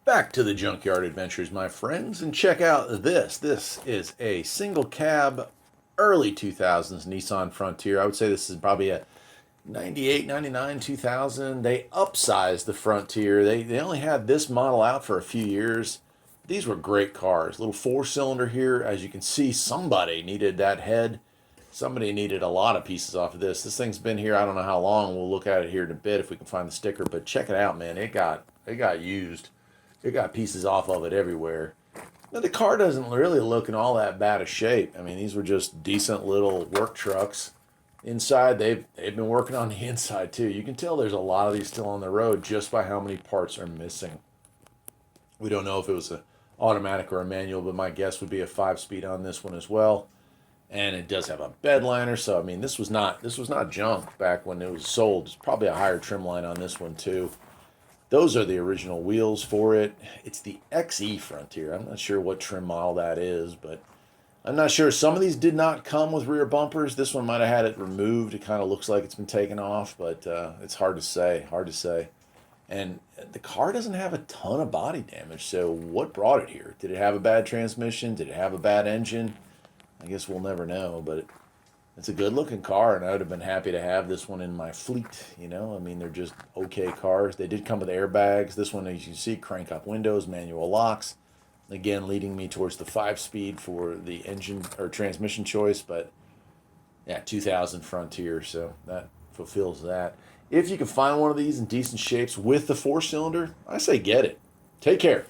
Back to the Junkyard Adventures, my friends, and check out this. This is a single cab, early 2000s Nissan Frontier. I would say this is probably a 98, 99, 2000. They upsized the Frontier. They only had this model out for a few years. These were great cars. Little four-cylinder here. As you can see, somebody needed that head. Somebody needed a lot of pieces off of this. This thing's been here, I don't know how long. We'll look at it here in a bit if we can find the sticker. But check it out, man. It got used. It got pieces off of it everywhere. Now, the car doesn't really look in all that bad a shape. I mean, these were just decent little work trucks. Inside, they've been working on the inside too. You can tell there's a lot of these still on the road just by how many parts are missing. We don't know if it was an automatic or a manual, but my guess would be a 5-speed on this one as well. And it does have a bed liner, so I mean, this was not junk back when it was sold. It's probably a higher trim line on this one too. Those are the original wheels for it. It's the XE Frontier. I'm not sure what trim model that is, but I'm not sure. Some of these did not come with rear bumpers. This one might have had it removed. It kind of looks like it's been taken off, but it's hard to say. Hard to say. And the car doesn't have a ton of body damage, so what brought it here? Did it have a bad transmission? Did it have a bad engine? I guess we'll never know, but it's a good-looking car, and I would have been happy to have this one in my fleet, you know? I mean, they're just okay cars. They did come with airbags. This one, as you see, crank-up windows, manual locks. Again, leading me towards the 5-speed for the engine or transmission choice, but yeah, 2000 Frontier, so that fulfills that. If you can find one of these in decent shapes with the 4-cylinder, I say get it. Take care.